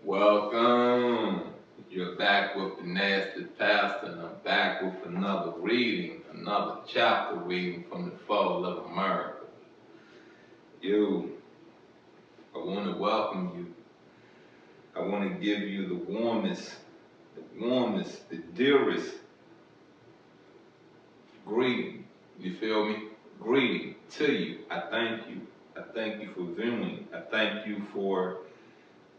Welcome. You're back with the Nasty Pastor, and I'm back with another reading, another chapter reading from the Fall of America. I want to welcome you. I want to give you the warmest, the dearest greeting. You feel me? Greeting to you. I thank you. I thank you for viewing. I thank you for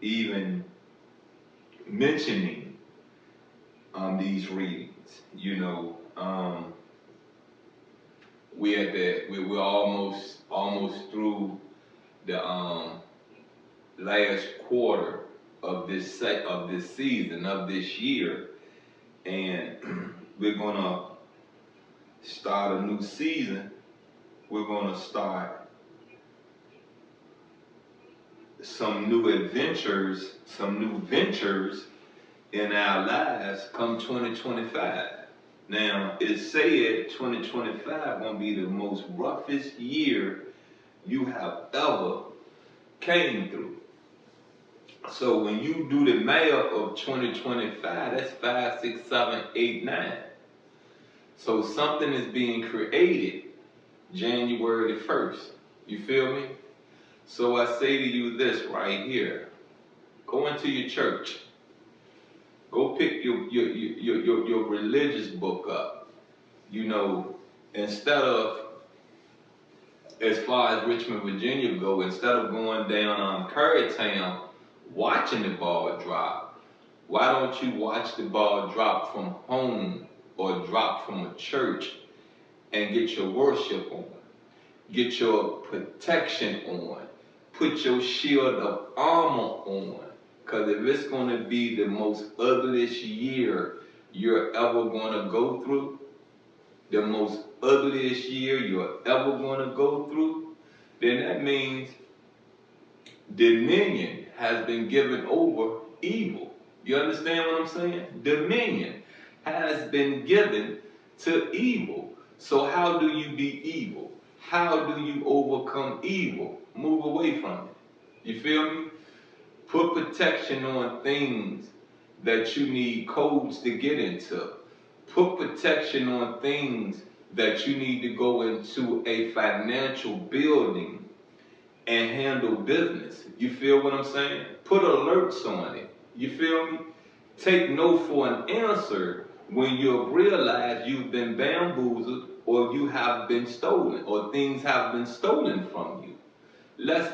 even mentioning these readings. We're almost through the last quarter of this season of this year, and we're gonna start a new season. We're gonna start some new ventures in our lives come 2025. Now, it's said 2025 gonna be the most roughest year you have ever came through. So when you do the math of 2025, that's 5, 6, 7, 8, 9. So something is being created January the 1st. You feel me? So I say to you this right here. Go into your church. Go pick your religious book up. Instead of, as far as Richmond, Virginia go, instead of going down Currytown watching the ball drop, why don't you watch the ball drop from home or drop from a church and get your worship on, get your protection on, put your shield of armor on? Because if it's going to be the most ugliest year you're ever going to go through, the most ugliest year you're ever going to go through, then that means dominion has been given over evil. You understand what I'm saying? Dominion has been given to evil. So how do you be evil? How do you overcome evil? Move away from it. You feel me? Put protection on things that you need codes to get into. Put protection on things that you need to go into a financial building and handle business. You feel what I'm saying? Put alerts on it. You feel me? Take no for an answer when you realize you've been bamboozled or you have been stolen or things have been stolen from you. Let's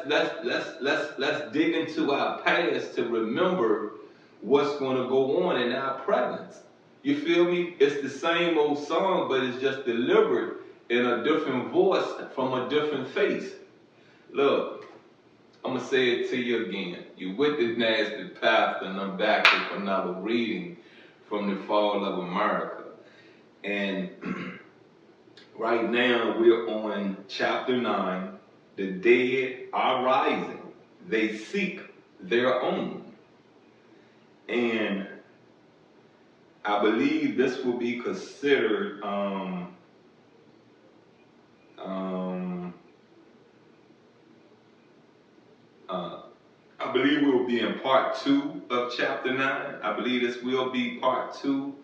dig into our past to remember what's going to go on in our presence. You feel me? It's the same old song, but it's just delivered in a different voice from a different face. Look, I'm going to say it to you again. You with the Nasty Pastor, and I'm back with another reading from the Fall of America. And right now we're on chapter 9. The dead are rising. They seek their own. And I believe this will be considered I believe we will be in part 2 of chapter 9. I believe this will be part 2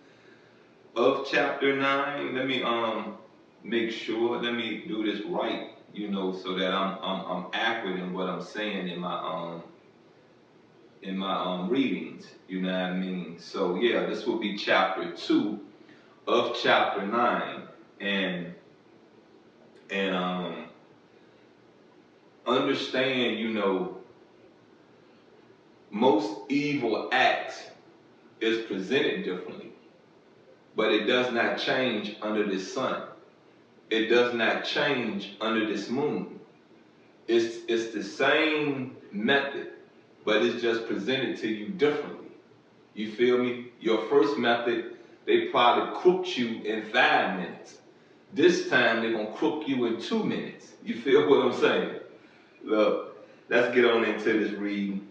of chapter 9. Let me make sure. Let me do this right, so that I'm accurate in what I'm saying in my readings. You know what I mean? So yeah, this will be chapter 2 of chapter 9, and understand, most evil acts is presented differently, but it does not change under this sun. It does not change under this moon. It's the same method, but it's just presented to you differently. You feel me? Your first method, they probably crooked you in 5 minutes. This time, they're going to crook you in 2 minutes. You feel what I'm saying? Look, let's get on into this reading.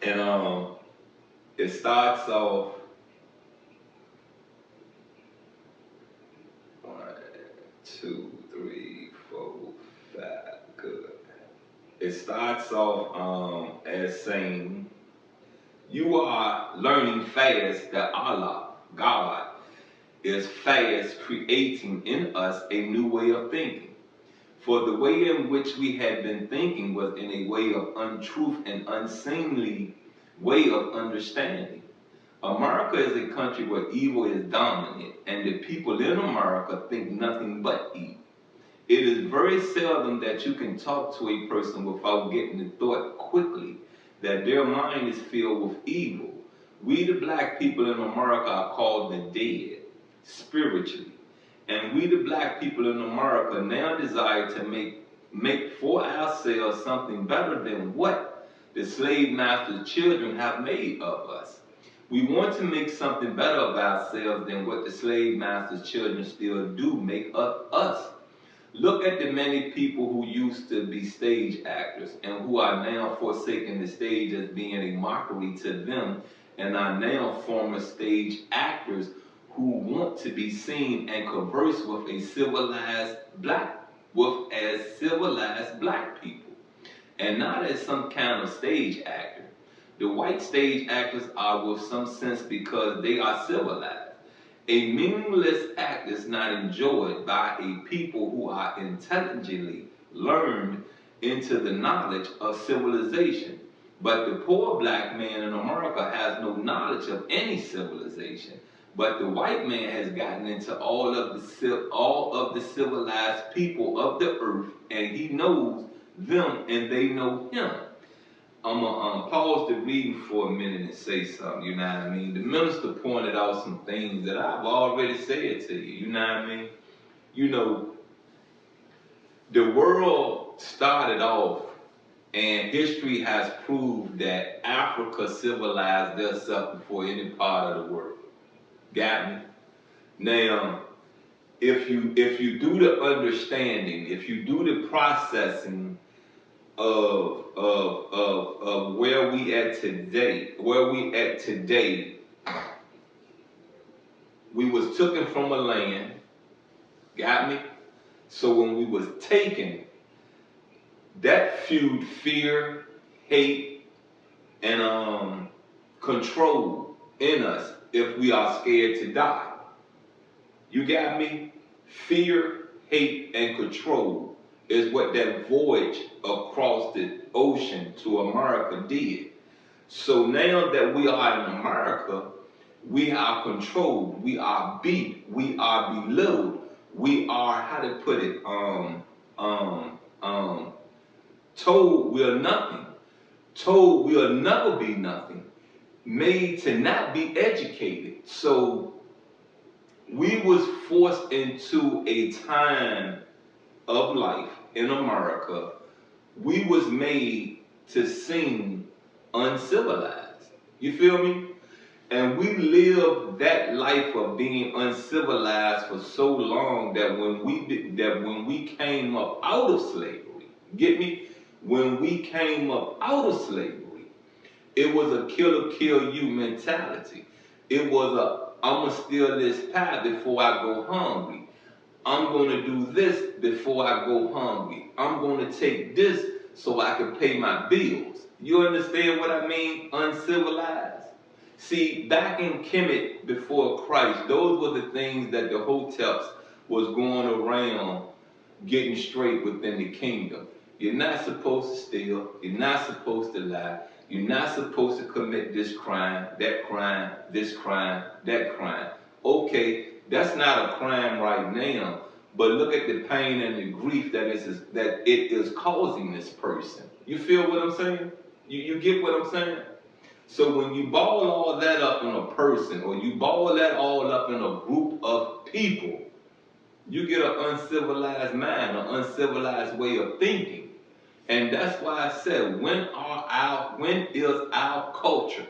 And it starts off, 1, 2, 3, 4, 5, good. It starts off as saying, You are learning fast that Allah, God, is fast creating in us a new way of thinking. For the way in which we had been thinking was in a way of untruth and unseemly way of understanding. America is a country where evil is dominant, and the people in America think nothing but evil. It is very seldom that you can talk to a person without getting the thought quickly that their mind is filled with evil. We, the black people in America, are called the dead, spiritually. And we, the black people in America, now desire to make for ourselves something better than what the slave master's children have made of us. We want to make something better of ourselves than what the slave master's children still do make of us. Look at the many people who used to be stage actors and who are now forsaking the stage as being a mockery to them, and are now former stage actors who want to be seen and converse with civilized black people, and not as some kind of stage actor. The white stage actors are with some sense because they are civilized. A meaningless act is not enjoyed by a people who are intelligently learned into the knowledge of civilization. But the poor black man in America has no knowledge of any civilization. But the white man has gotten into all of the civilized people of the earth, and he knows them and they know him. I'm going to pause the reading for a minute and say something, you know what I mean? The minister pointed out some things that I've already said to you, you know what I mean? You know, the world started off, and history has proved that Africa civilized itself before any part of the world. Got me? Now, if you do the understanding, if you do the processing of where we at today, we was taken from a land, got me? So when we was taken, that fueled fear, hate, and control in us if we are scared to die. You got me? Fear, hate, and control is what that voyage across the ocean to America did. So now that we are in America, we are controlled, we are beat, we are belittled, we are, how to put it, told we are nothing, told we'll never be nothing, made to not be educated. So we was forced into a time of life in America. We was made to seem uncivilized. You feel me? And we lived that life of being uncivilized for so long that when we came up out of slavery, get me? When we came up out of slavery, it was a kill you mentality. It was I'm gonna steal this pie before I go hungry. I'm gonna do this before I go hungry. I'm gonna take this so I can pay my bills. You understand what I mean? Uncivilized. See, back in Kemet before Christ, those were the things that the hoteps was going around getting straight within the kingdom. You're not supposed to steal. You're not supposed to lie. You're not supposed to commit this crime, that crime, this crime, that crime. Okay, that's not a crime right now, but look at the pain and the grief that it is causing this person. You feel what I'm saying? You get what I'm saying? So when you ball all that up in a person, or you ball that all up in a group of people, you get an uncivilized mind, an uncivilized way of thinking. And that's why I said, when is our culture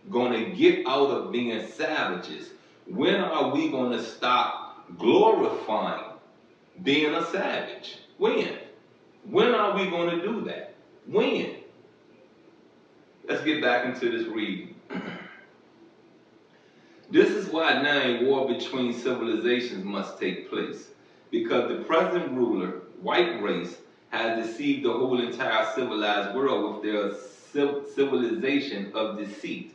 gonna get out of being savages? When are we gonna stop glorifying being a savage? When? When are we gonna do that? When? Let's get back into this reading. This is why now a war between civilizations must take place, because the present ruler, white race, has deceived the whole entire civilized world with their civilization of deceit.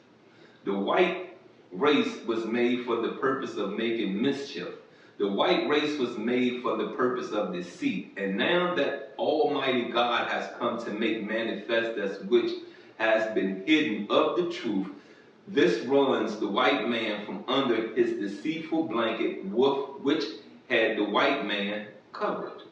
The white race was made for the purpose of making mischief. The white race was made for the purpose of deceit. And now that Almighty God has come to make manifest that which has been hidden of the truth, this runs the white man from under his deceitful blanket, which had the white man covered.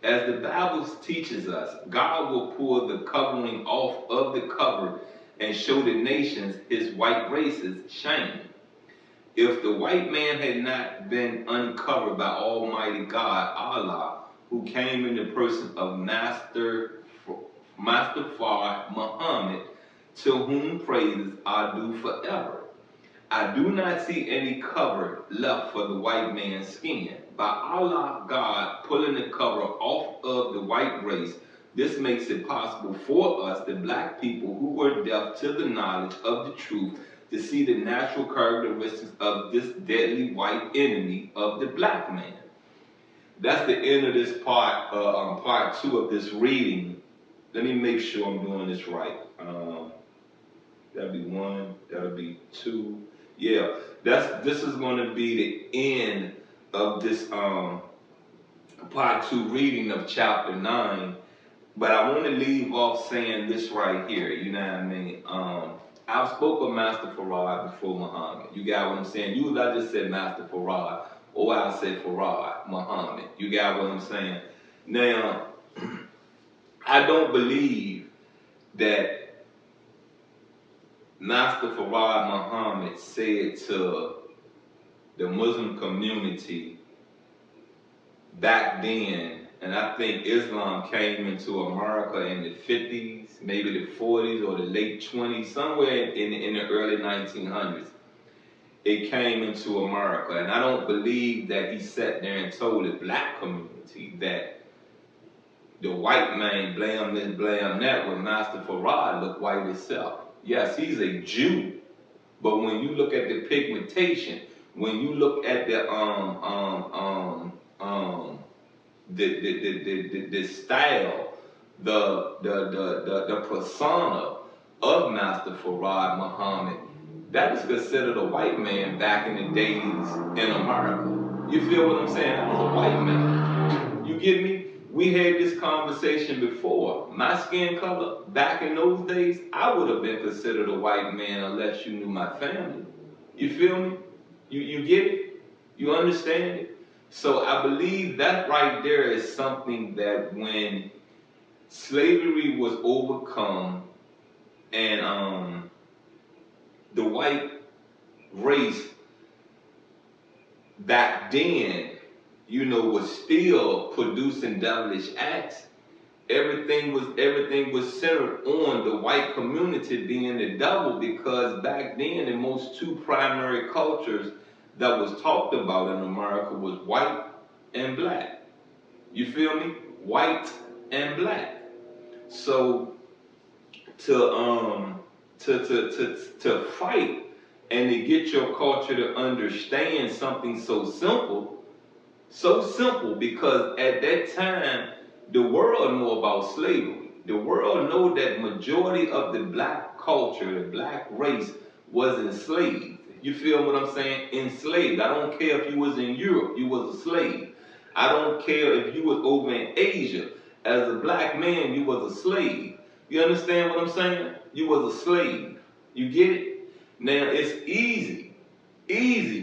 As the Bible teaches us, God will pull the covering off of the cover and show the nations his white race's shame. If the white man had not been uncovered by Almighty God, Allah, who came in the person of Master Muhammad, to whom praises are due forever, I do not see any cover left for the white man's skin. By Allah God pulling the cover off of the white race, this makes it possible for us, the black people who were deaf to the knowledge of the truth, to see the natural characteristics of this deadly white enemy of the black man. That's the end of this part, part 2 of this reading. Let me make sure I'm doing this right. That'll be 1, that'll be 2. Yeah, this is going to be the end of this part 2 reading of chapter 9. But I want to leave off saying this right here. You know what I mean? I've spoke of Master Farad before Muhammad. You got what I'm saying? I just said Master Farad, or I said Farad Muhammad. You got what I'm saying? Now, I don't believe that Master Farad Muhammad said to the Muslim community back then, and I think Islam came into America in the 50s, maybe the 40s or the late 20s, somewhere in the early 1900s. It came into America, and I don't believe that he sat there and told the black community that the white man blame this, blame that, when Master Farad looked white himself. Yes, he's a Jew, but when you look at the pigmentation, when you look at the style, the persona of Master Farad Muhammad, that was considered a white man back in the days in America. You feel what I'm saying? That was a white man. You get me? We had this conversation before. My skin color, back in those days, I would have been considered a white man unless you knew my family. You feel me? You get it? You understand it? So I believe that right there is something that when slavery was overcome and the white race back then, you know, was still producing devilish acts, everything was centered on the white community being the devil, because back then the most two primary cultures that was talked about in America was white and black. You feel me? White and black. So to fight and to get your culture to understand something so simple, because at that time the world knew about slavery. The world knew that majority of the black culture, the black race, was enslaved. You feel what I'm saying? Enslaved. I don't care if you was in Europe, you was a slave. I don't care if you was over in Asia. As a black man, you was a slave. You understand what I'm saying? You was a slave. You get it? Now, it's easy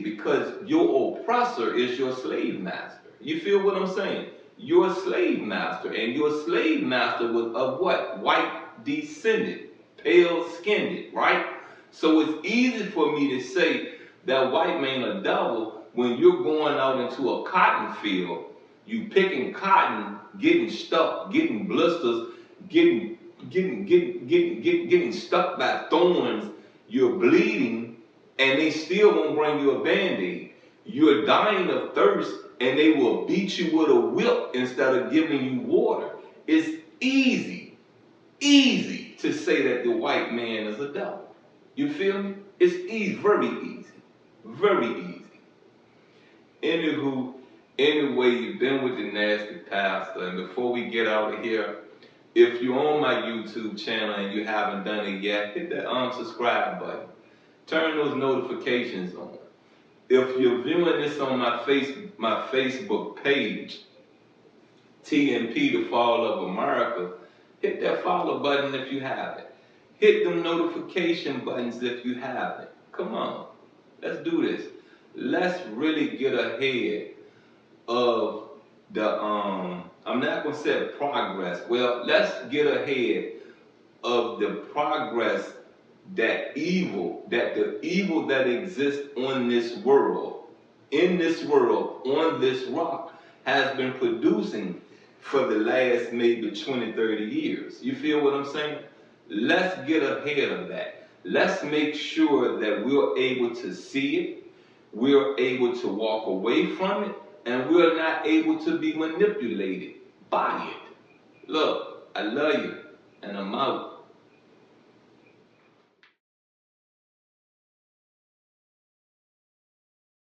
because your oppressor is your slave master. You feel what I'm saying? Your slave master, and your slave master was of what? White descendant, pale skinned, right? So it's easy for me to say that white man a devil when you're going out into a cotton field, you picking cotton, getting stuck, getting blisters, getting stuck by thorns, you're bleeding, and they still won't bring you a Band-Aid. You're dying of thirst, and they will beat you with a whip instead of giving you water. It's easy to say that the white man is a devil. You feel me? It's easy, very easy. Anywho, Anyway, you've been with the Nasty Pastor, and before we get out of here, if you're on my YouTube channel and you haven't done it yet, hit that subscribe button. Turn those notifications on. If you're viewing this on my Facebook page, TNP, The Fall of America, hit that follow button if you haven't. Hit them notification buttons if you haven't. Come on, let's do this. Let's really get ahead of the, I'm not gonna say progress. Well, let's get ahead of the progress that the evil that exists on this world, in this world, on this rock, has been producing for the last maybe 20, 30 years. You feel what I'm saying? Let's get ahead of that. Let's make sure that we're able to see it, we're able to walk away from it, and we're not able to be manipulated by it. Look, I love you, and I'm out.